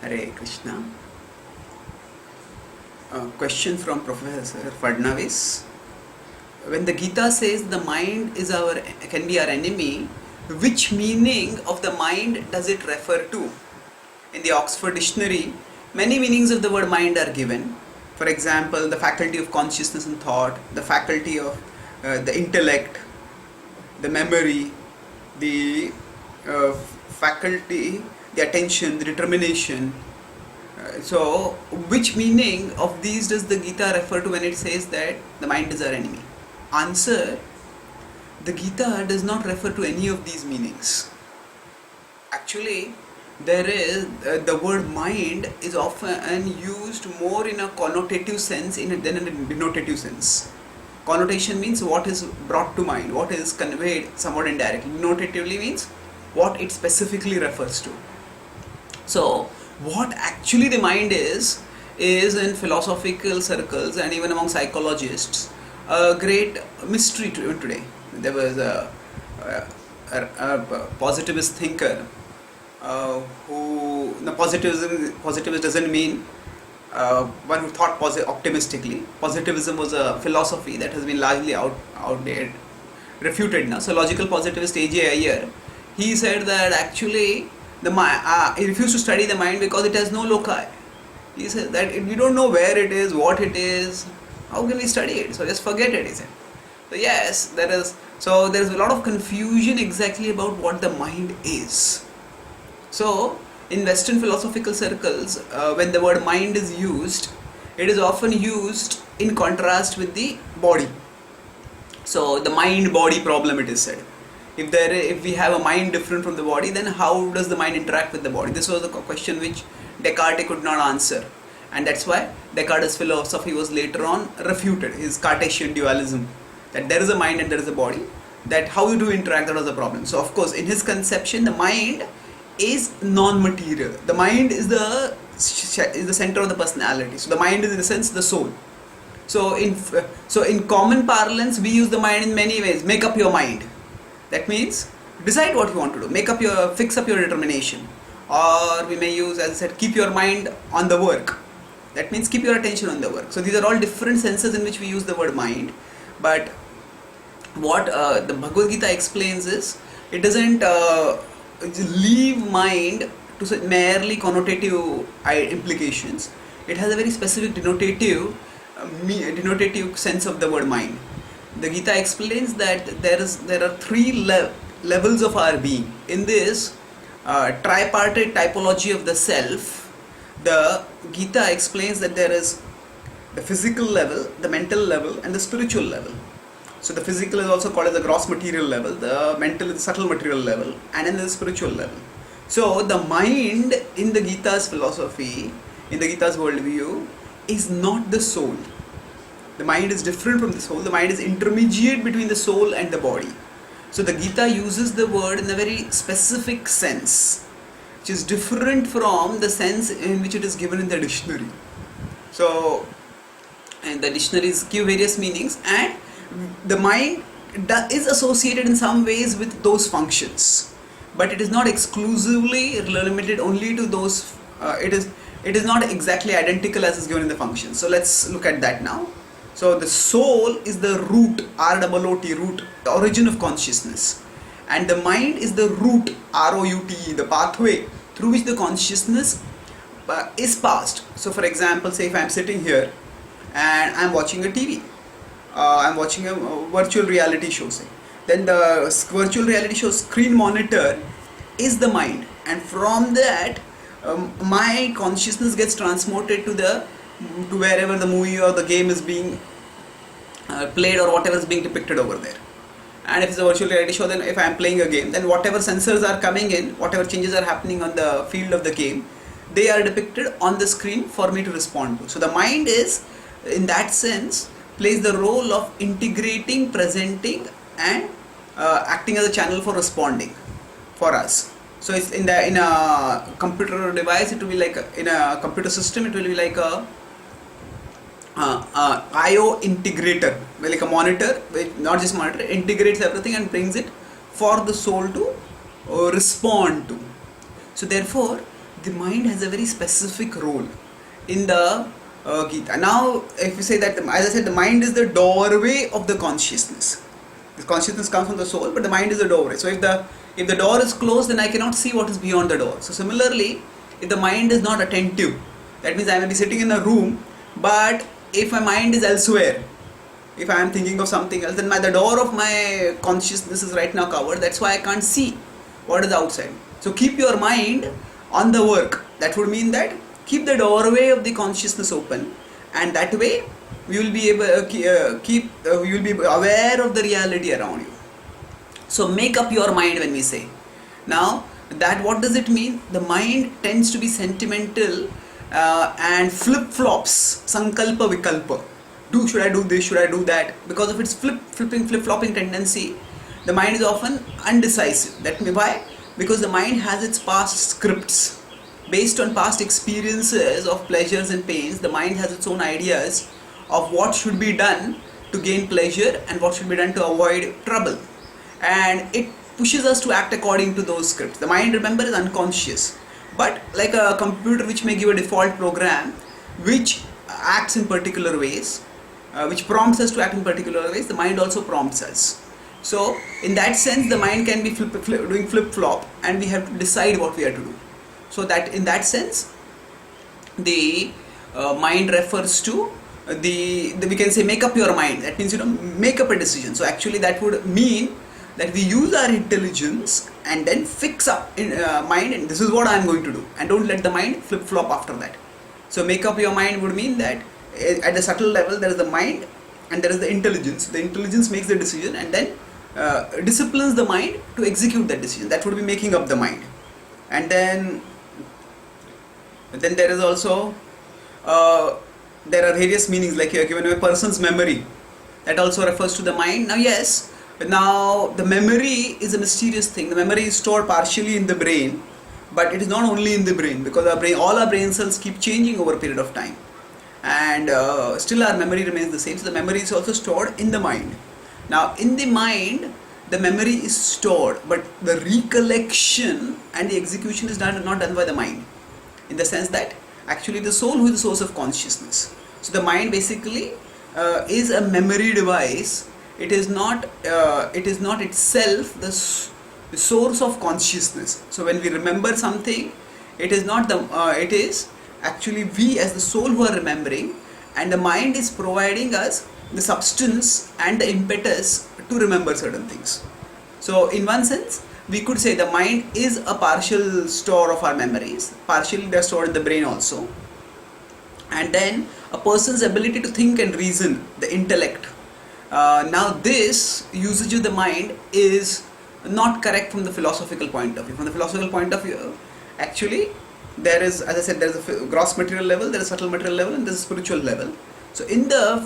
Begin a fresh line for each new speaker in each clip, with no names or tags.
Hare Krishna. Question from Professor Fadnavis. When the Gita says the mind is can be our enemy, which meaning of the mind does it refer to? In the Oxford Dictionary, many meanings of the word mind are given. For example, the faculty of consciousness and thought, the faculty of the intellect, the memory, the faculty, the attention, the determination. So, which meaning of these does the Gita refer to when it says that the mind is our enemy? Answer: the Gita does not refer to any of these meanings. Actually, there is the word mind is often used more in a connotative sense than in a denotative sense. Connotation means what is brought to mind, what is conveyed somewhat indirectly. Denotatively means what it specifically refers to. So, what actually the mind is in philosophical circles and even among psychologists a great mystery today. There was a positivist thinker who positivist doesn't mean one who thought optimistically. Positivism was a philosophy that has been largely outdated, refuted now. So logical positivist A.J. Iyer, he said that actually he refused to study the mind because it has no loci. He said that we don't know where it is, what it is, how can we study it? So just forget it, he said. So yes, there is a lot of confusion exactly about what the mind is. So in Western philosophical circles, when the word mind is used, it is often used in contrast with the body. So the mind-body problem, it is said. If we have a mind different from the body, then how does the mind interact with the body? This was a question which Descartes could not answer, and that's why Descartes' philosophy was later on refuted, his Cartesian dualism, that there is a mind and there is a body, that how you do interact, that was the problem. So of course in his conception the mind is non-material. The mind is the center of the personality. So the mind is in a sense the soul. So in common parlance we use the mind in many ways. Make up your mind. That means decide what you want to do. Fix up your determination. Or we may use, as I said, keep your mind on the work. That means keep your attention on the work. So these are all different senses in which we use the word mind. But what the Bhagavad Gita explains is, it doesn't leave mind to merely connotative implications. It has a very specific denotative sense of the word mind. The Gita explains that there are three levels of our being. In this tripartite typology of the self, the Gita explains that there is the physical level, the mental level, and the spiritual level. So the physical is also called as the gross material level, the mental is the subtle material level, and then the spiritual level. So the mind in the Gita's philosophy, in the Gita's worldview, is not the soul. The mind is different from the soul. The mind is intermediate between the soul and the body. So the Gita uses the word in a very specific sense, which is different from the sense in which it is given in the dictionary. So, and the dictionaries give various meanings, and the mind is associated in some ways with those functions, but it is not exclusively limited only to those. It is not exactly identical as is given in the function. So let's look at that now. So the soul is the root, R-O-O-T, root, the origin of consciousness, and the mind is the root, R-O-U-T, the pathway through which the consciousness is passed. So for example, say if I am sitting here and I am watching a TV, I am watching a virtual reality show, say, then the virtual reality show screen monitor is the mind, and from that my consciousness gets transported to wherever the movie or the game is being played or whatever is being depicted over there. And if it's a virtual reality show, then if I am playing a game, then whatever sensors are coming in, whatever changes are happening on the field of the game, they are depicted on the screen for me to respond to. So the mind is, in that sense, plays the role of integrating, presenting, and acting as a channel for responding for us. So it's in a computer device, it will be like in a computer system, it will be like a I/O integrator, like a monitor, which not just monitor, integrates everything and brings it for the soul to respond to. So therefore the mind has a very specific role in the Gita. Now, if you say that, as I said, the mind is the doorway of the consciousness. The consciousness comes from the soul, but the mind is the doorway. So if the door is closed, then I cannot see what is beyond the door. So similarly, if the mind is not attentive, that means I may be sitting in a room, but if my mind is elsewhere, if I am thinking of something else, then the door of my consciousness is right now covered. That's why I can't see what is outside. So keep your mind on the work. That would mean that keep the doorway of the consciousness open, and that way you will be able you will be aware of the reality around you. So make up your mind when we say. Now that, what does it mean? The mind tends to be sentimental and flip-flops, sankalpa vikalpa. Should I do this, should I do that? Because of its flip-flopping tendency, the mind is often undecisive. That may why? Because the mind has its past scripts. Based on past experiences of pleasures and pains, the mind has its own ideas of what should be done to gain pleasure and what should be done to avoid trouble. And it pushes us to act according to those scripts. The mind, remember, is unconscious. But like a computer which may give a default program which acts in particular ways, which prompts us to act in particular ways, the mind also prompts us. So in that sense, the mind can be doing flip-flop, and we have to decide what we have to do. So that in that sense, the mind refers to the we can say make up your mind. That means, make up a decision. So actually that would mean that we use our intelligence and then fix up in mind, and this is what I am going to do, and don't let the mind flip-flop after that. So make up your mind would mean that at the subtle level there is the mind and there is the intelligence. The intelligence makes the decision and then disciplines the mind to execute that decision. That would be making up the mind. And then there is also there are various meanings, like you are given a person's memory. That also refers to the mind. Now yes, now the memory is a mysterious thing. The memory is stored partially in the brain, but it is not only in the brain, because all our brain cells keep changing over a period of time, and still our memory remains the same. So the memory is also stored in the mind. Now in the mind, the memory is stored, but the recollection and the execution is not done by the mind, in the sense that actually the soul, who is the source of consciousness. So the mind basically is a memory device. It is not itself the source of consciousness. So when we remember something, it is not it is actually we as the soul who are remembering, and the mind is providing us the substance and the impetus to remember certain things. So in one sense, we could say the mind is a partial store of our memories. Partially they are stored in the brain also. And then a person's ability to think and reason, the intellect. Now this usage of the mind is not correct from the philosophical point of view. From the philosophical point of view, actually there is, as I said, there is a gross material level, there is a subtle material level, and there is a spiritual level. So in the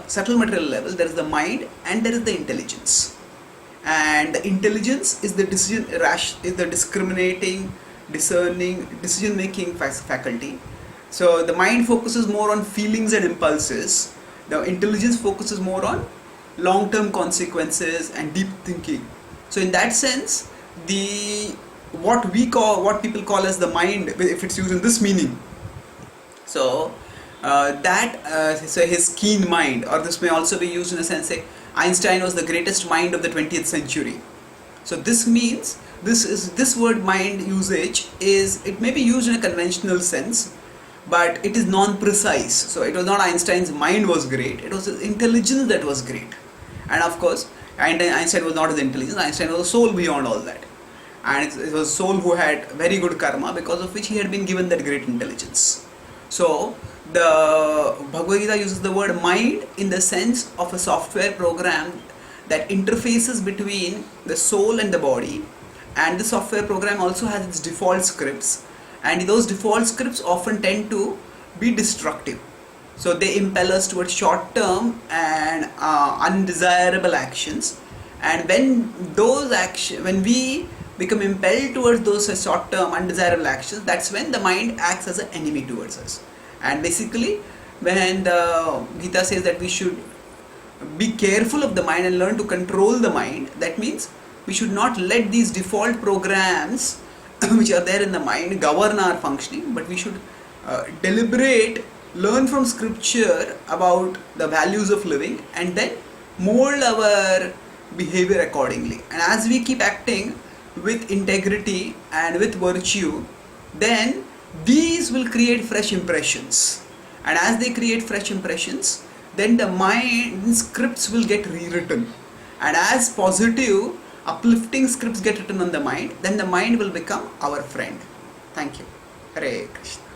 subtle material level, there is the mind and there is the intelligence. And the intelligence is the discriminating, discerning, decision-making faculty. So the mind focuses more on feelings and impulses. The intelligence focuses more on long-term consequences and deep thinking. So in that sense, what people call as the mind, if it's used in this meaning, so so his keen mind, or this may also be used in a sense, say Einstein was the greatest mind of the 20th century. So this means this word mind usage it may be used in a conventional sense, but it is non-precise. So it was not Einstein's mind was great, it was his intelligence that was great. And of course, Einstein was not his intelligence, Einstein was a soul beyond all that. And it was a soul who had very good karma, because of which he had been given that great intelligence. So the Bhagavad Gita uses the word mind in the sense of a software program that interfaces between the soul and the body, and the software program also has its default scripts, and those default scripts often tend to be destructive. So they impel us towards short-term and undesirable actions, and when we become impelled towards those short-term undesirable actions, that's when the mind acts as an enemy towards us. And basically, when the Gita says that we should be careful of the mind and learn to control the mind, that means we should not let these default programs which are there in the mind govern our functioning, but we should deliberate, learn from scripture about the values of living, and then mold our behavior accordingly. And as we keep acting with integrity and with virtue, then these will create fresh impressions. And as they create fresh impressions, then the mind scripts will get rewritten. And as positive, uplifting scripts get written on the mind, then the mind will become our friend. Thank you. Hare Krishna.